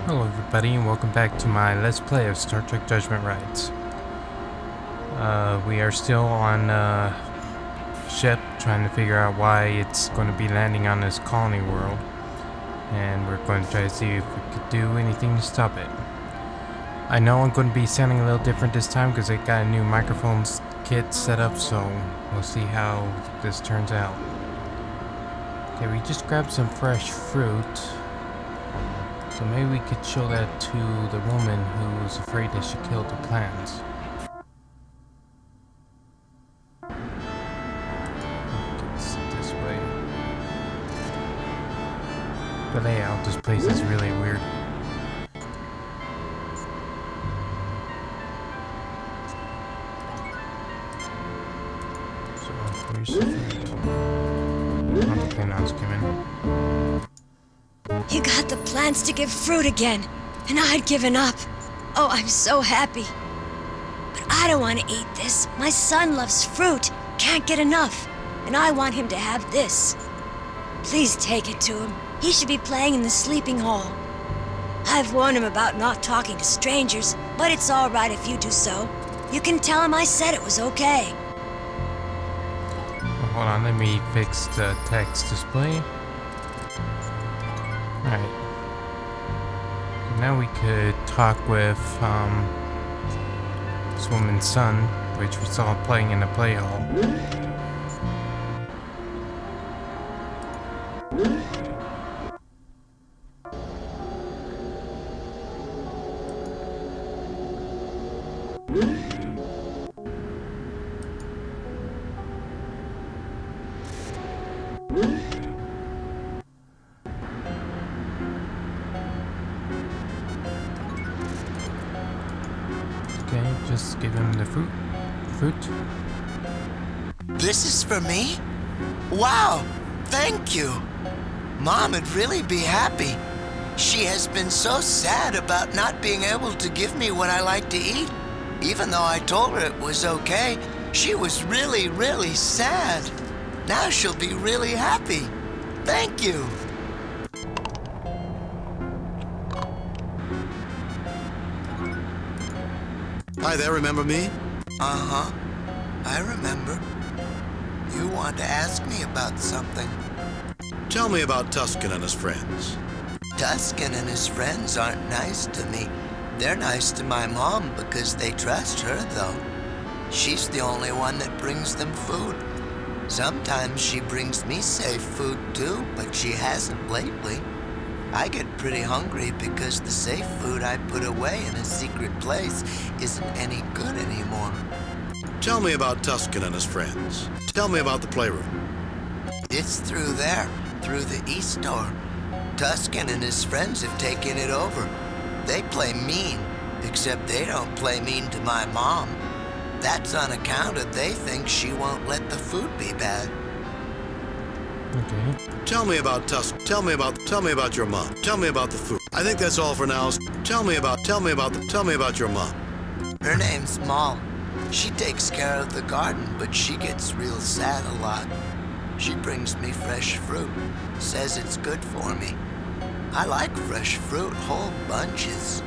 Hello everybody and welcome back to my Let's Play of Star Trek Judgment Rites. We are still on ship trying to figure out why it's going to be landing on this colony world. And we're going to try to see if we could do anything to stop it. I know I'm going to be sounding a little different this time because I got a new microphone kit set up, so we'll see how this turns out. Okay, we just grabbed some fresh fruit. So maybe we could show that to the woman who was afraid that she killed the plants. It's this way. The layout of this place is really weird. So here's the fruit. Okay, now it's coming. You got the plants to give fruit again, and I'd given up. Oh, I'm so happy. But I don't want to eat this. My son loves fruit, can't get enough, and I want him to have this. Please take it to him. He should be playing in the sleeping hall. I've warned him about not talking to strangers, but it's all right if you do so. You can tell him I said it was okay. Well, hold on, let me fix the text display. Alright. Now we could talk with this woman's son, which we saw playing in the play hall. Okay, just give him the fruit. This is for me? Wow, thank you. Mom would really be happy. She has been so sad about not being able to give me what I like to eat. Even though I told her it was okay, she was really, really sad. Now she'll be really happy. Thank you. Hi there, remember me? Uh-huh. I remember. You want to ask me about something. Tell me about Tuscan and his friends. Tuscan and his friends aren't nice to me. They're nice to my mom because they trust her, though. She's the only one that brings them food. Sometimes she brings me safe food, too, but she hasn't lately. I get pretty hungry because the safe food I put away in a secret place isn't any good anymore. Tell me about Tuscan and his friends. Tell me about the playroom. It's through there, through the east door. Tuscan and his friends have taken it over. They play mean, except they don't play mean to my mom. That's on account of they think she won't let the food be bad. Okay. Tell me about Tuscan. Tell me about your mom. Tell me about the food. I think that's all for now. Tell me about your mom. Her name's Moll. She takes care of the garden, but she gets real sad a lot. She brings me fresh fruit, says it's good for me. I like fresh fruit, whole bunches.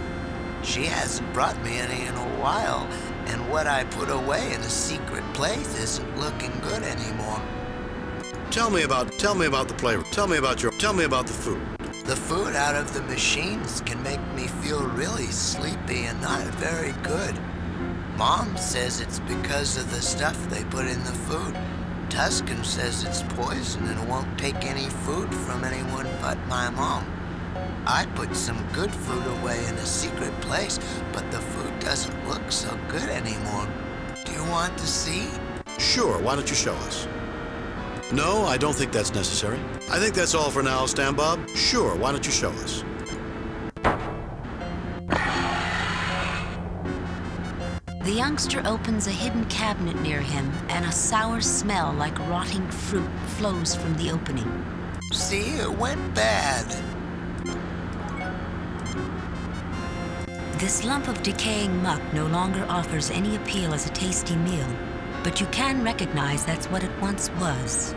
She hasn't brought me any in a while, and what I put away in a secret place isn't looking good anymore. Tell me about the playroom. Tell me about the food. The food out of the machines can make me feel really sleepy and not very good. Mom says it's because of the stuff they put in the food. Tuscan says it's poison and won't take any food from anyone but my mom. I put some good food away in a secret place, but the food doesn't look so good anymore. Do you want to see? Sure, why don't you show us? No, I don't think that's necessary. I think that's all for now, Stan Bob. Sure, why don't you show us? The youngster opens a hidden cabinet near him, and a sour smell like rotting fruit flows from the opening. See, it went bad. This lump of decaying muck no longer offers any appeal as a tasty meal, but you can recognize that's what it once was.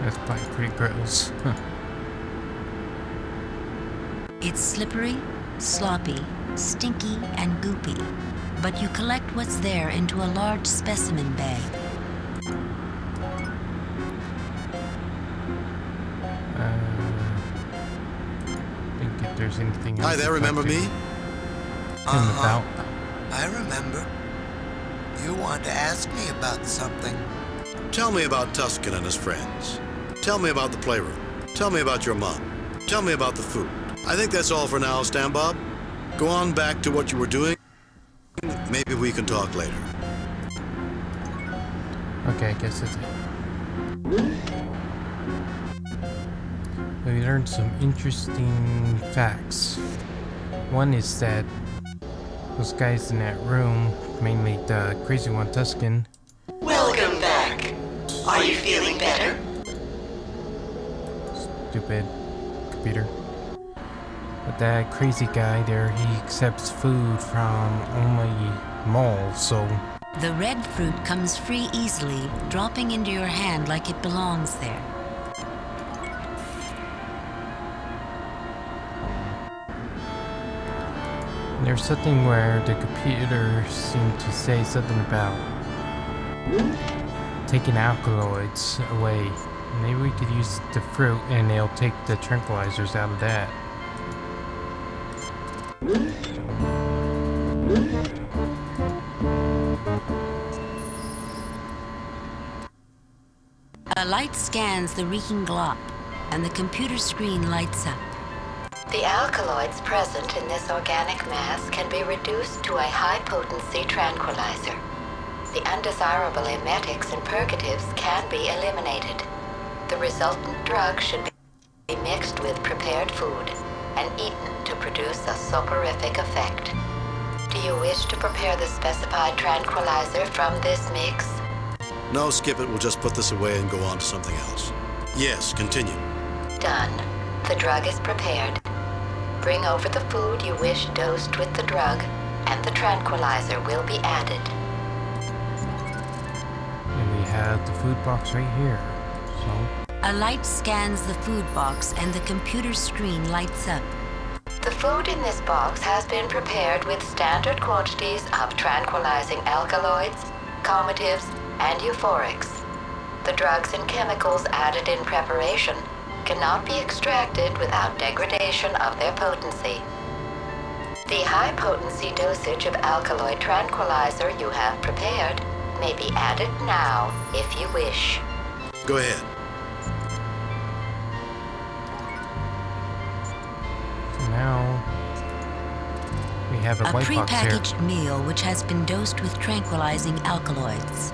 That's probably pretty gross. It's slippery, sloppy, stinky, and goopy, but you collect what's there into a large specimen bag. Think if there's anything else. Hi there, remember me? About. I remember. You want to ask me about something. Tell me about Tuscan and his friends. Tell me about the playroom. Tell me about your mom. Tell me about the food. I think that's all for now, Stan Bob. Go on back to what you were doing. Maybe we can talk later. Okay, I guess that's it. We learned some interesting facts. One is that those guys in that room, mainly the crazy one, Tuscan. Welcome back. Are you feeling better? Stupid computer. But that crazy guy there, he accepts food from only malls, so... The red fruit comes free easily, dropping into your hand like it belongs there. There's something where the computer seemed to say something about taking alkaloids away. Maybe we could use the fruit and they'll take the tranquilizers out of that. A light scans the reeking glop, and the computer screen lights up. The alkaloids present in this organic mass can be reduced to a high-potency tranquilizer. The undesirable emetics and purgatives can be eliminated. The resultant drug should be mixed with prepared food and eaten to produce a soporific effect. Do you wish to prepare the specified tranquilizer from this mix? No, skip it. We'll just put this away and go on to something else. Yes, continue. Done. The drug is prepared. Bring over the food you wish dosed with the drug, and the tranquilizer will be added. And we have the food box right here. So... A light scans the food box and the computer screen lights up. The food in this box has been prepared with standard quantities of tranquilizing alkaloids, calmatives, and euphorics. The drugs and chemicals added in preparation cannot be extracted without degradation of their potency. The high-potency dosage of alkaloid tranquilizer you have prepared may be added now if you wish. Go ahead. So now we have a white box here. prepackaged meal which has been dosed with tranquilizing alkaloids.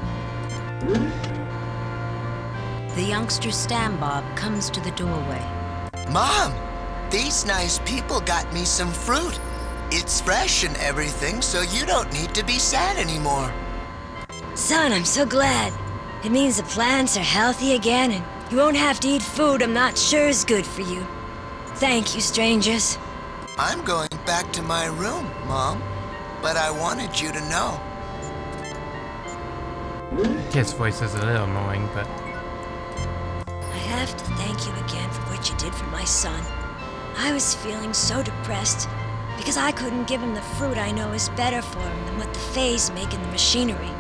The youngster Stan Bob comes to the doorway. Mom, these nice people got me some fruit. It's fresh and everything, so you don't need to be sad anymore. Son, I'm so glad. It means the plants are healthy again, and you won't have to eat food I'm not sure is good for you. Thank you, strangers. I'm going back to my room, Mom, but I wanted you to know. The kid's voice is a little annoying, but... I have to thank you again for what you did for my son. I was feeling so depressed because I couldn't give him the fruit I know is better for him than what the Fays make in the machinery.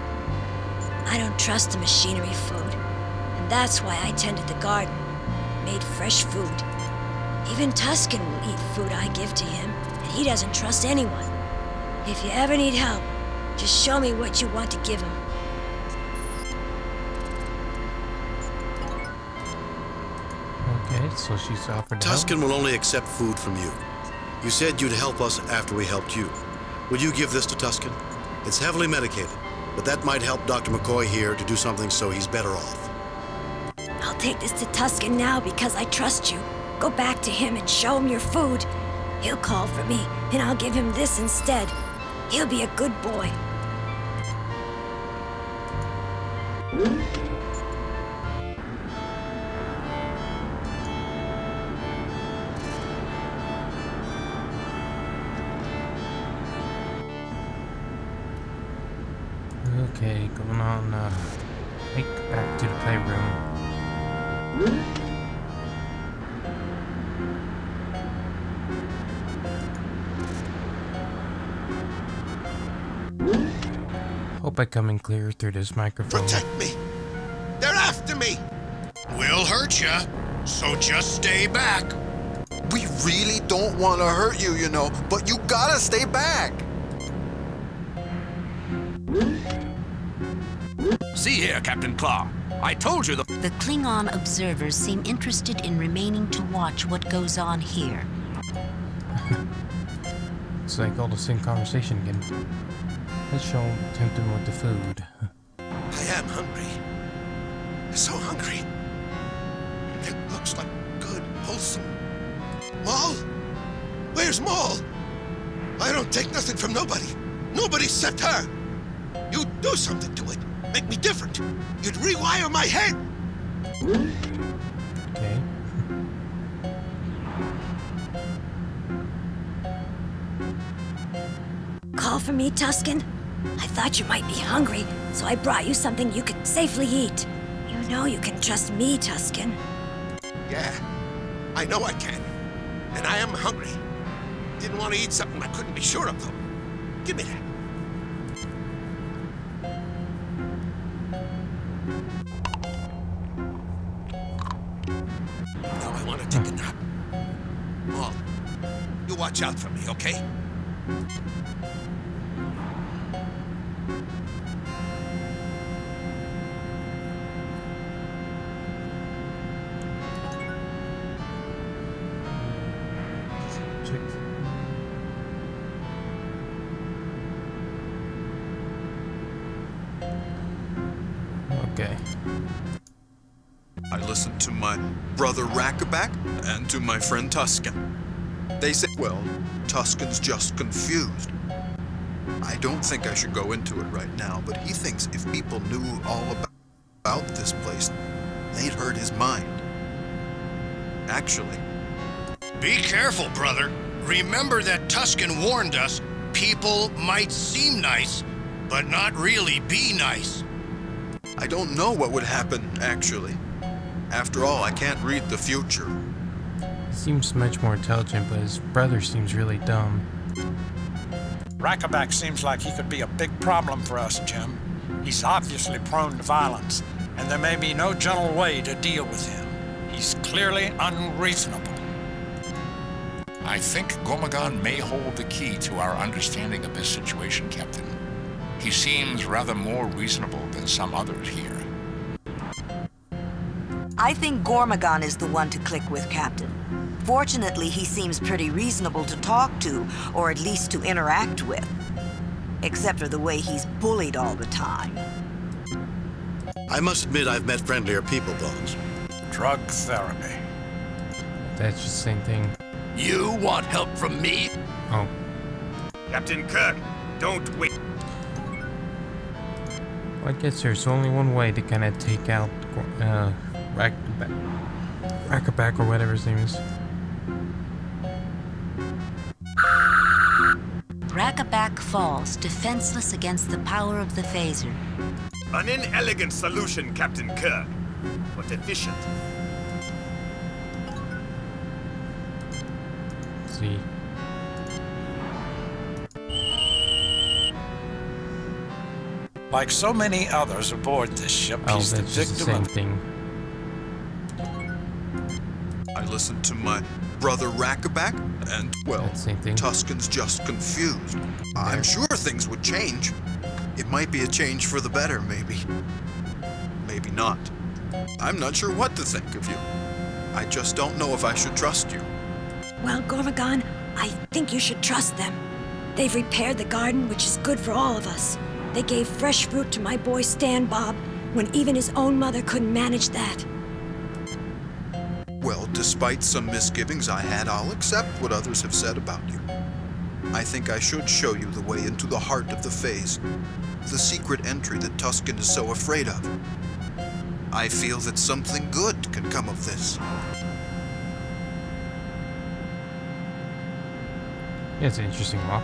I don't trust the machinery food, and that's why I tended the garden, made fresh food. Even Tuscan will eat food I give to him, and he doesn't trust anyone. If you ever need help, just show me what you want to give him. Okay, so she's offered help. Tuscan will only accept food from you. You said you'd help us after we helped you. Would you give this to Tuscan? It's heavily medicated, but that might help Dr. McCoy here to do something so he's better off. I'll take this to Tuscan now because I trust you. Go back to him and show him your food. He'll call for me, and I'll give him this instead. He'll be a good boy. Okay, going on, back to the playroom. Hope I come in clear through this microphone. Protect me! They're after me! We'll hurt ya, so just stay back. We really don't want to hurt you, you know, but you gotta stay back. See here, Captain Claw. I told you The Klingon observers seem interested in remaining to watch what goes on here. It's like all the same conversation again. Let's show tempt him with the food. I am hungry. So hungry. It looks like good, wholesome. Maul? Where's Maul? I don't take nothing from nobody. Nobody except her. You do something to it. Make me different. You'd rewire my head. Okay. Call for me, Tusken? I thought you might be hungry, so I brought you something you could safely eat. You know you can trust me, Tusken. Yeah, I know I can. And I am hungry. Didn't want to eat something I couldn't be sure of, though. Give me that. Now I want to take a nap. Maul, you watch out for me, okay? Okay. I listened to my brother Rackaback and to my friend Tusken. They said, well, Tusken's just confused. I don't think I should go into it right now, but he thinks if people knew all about this place, they'd hurt his mind. Actually. Be careful, brother. Remember that Tusken warned us people might seem nice, but not really be nice. I don't know what would happen, actually. After all, I can't read the future. He seems much more intelligent, but his brother seems really dumb. Rackaback seems like he could be a big problem for us, Jim. He's obviously prone to violence, and there may be no gentle way to deal with him. He's clearly unreasonable. I think Gormagon may hold the key to our understanding of this situation, Captain. He seems rather more reasonable than some others here. I think Gormagon is the one to click with, Captain. Fortunately, he seems pretty reasonable to talk to, or at least to interact with. Except for the way he's bullied all the time. I must admit I've met friendlier people, Bones. Drug therapy. That's just the same thing. You want help from me? Oh. Captain Kirk, don't wait. Well, I guess there's only one way to kind of take out Rackaback or whatever his name is. Rackaback falls, defenseless against the power of the phaser. An inelegant solution, Captain Kirk, but efficient. Let's see. Like so many others aboard this ship, he's the that's just the victim same of... thing. I listened to my brother Rackaback, and, well, Same thing. Tusken's just confused. I'm sure things would change. It might be a change for the better, maybe. Maybe not. I'm not sure what to think of you. I just don't know if I should trust you. Well, Gormagon, I think you should trust them. They've repaired the garden, which is good for all of us. They gave fresh fruit to my boy Stan Bob, when even his own mother couldn't manage that. Well, despite some misgivings I had, I'll accept what others have said about you. I think I should show you the way into the heart of the phase, the secret entry that Tusken is so afraid of. I feel that something good can come of this. Yeah, it's an interesting walk.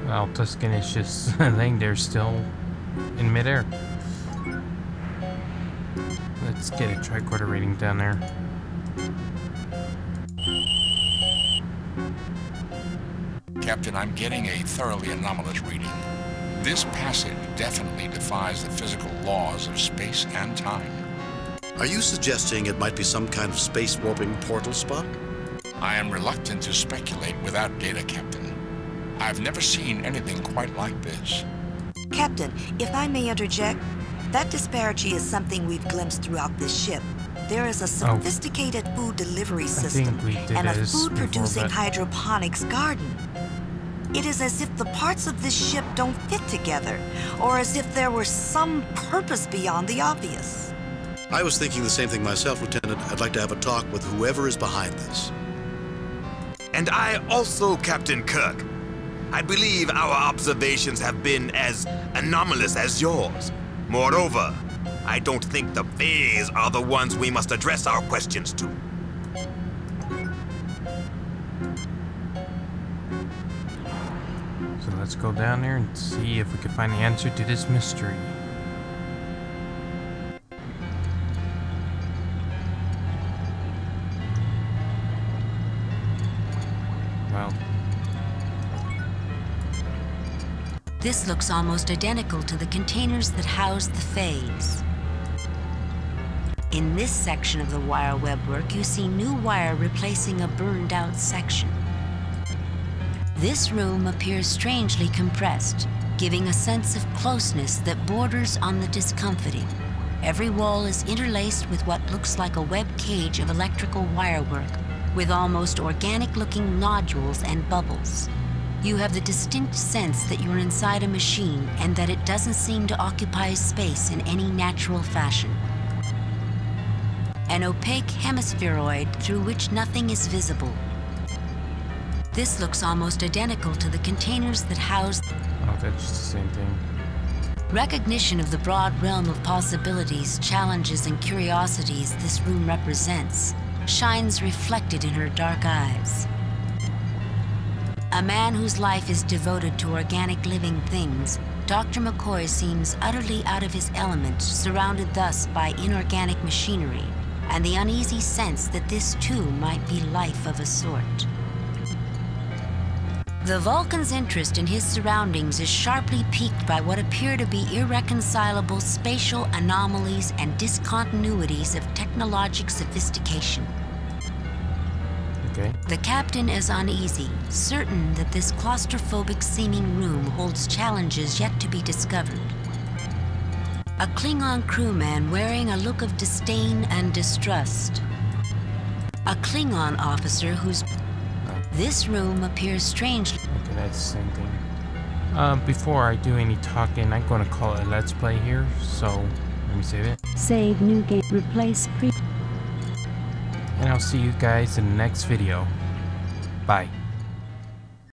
Well, Tusken is just laying there still in midair. Let's get a tricorder reading down there. Captain, I'm getting a thoroughly anomalous reading. This passage definitely defies the physical laws of space and time. Are you suggesting it might be some kind of space warping portal, Spock? I am reluctant to speculate without data, Captain. I've never seen anything quite like this. Captain, if I may interject, that disparity is something we've glimpsed throughout this ship. There is a sophisticated food delivery system and a food-producing hydroponics garden. It is as if the parts of this ship don't fit together, or as if there were some purpose beyond the obvious. I was thinking the same thing myself, Lieutenant. I'd like to have a talk with whoever is behind this. And I also, Captain Kirk. I believe our observations have been as anomalous as yours. Moreover, I don't think the Fays are the ones we must address our questions to. So let's go down there and see if we can find the answer to this mystery. Well. This looks almost identical to the containers that house the Fays. In this section of the wire webwork, you see new wire replacing a burned-out section. This room appears strangely compressed, giving a sense of closeness that borders on the discomforting. Every wall is interlaced with what looks like a web cage of electrical wirework, with almost organic-looking nodules and bubbles. You have the distinct sense that you're inside a machine and that it doesn't seem to occupy space in any natural fashion. An opaque hemispheroid through which nothing is visible. This looks almost identical to the containers that house... Oh, that's just the same thing. Recognition of the broad realm of possibilities, challenges, and curiosities this room represents shines reflected in her dark eyes. A man whose life is devoted to organic living things, Dr. McCoy seems utterly out of his element, surrounded thus by inorganic machinery, and the uneasy sense that this too might be life of a sort. The Vulcan's interest in his surroundings is sharply piqued by what appear to be irreconcilable spatial anomalies and discontinuities of technologic sophistication. Okay. The captain is uneasy, certain that this claustrophobic-seeming room holds challenges yet to be discovered. A Klingon crewman wearing a look of disdain and distrust. A Klingon officer whose... This room appears strangely... Okay, that's the same thing. Before I do any talking, I'm going to call it a Let's Play here, so let me save it. Save new game, replace pre... And I'll see you guys in the next video. Bye.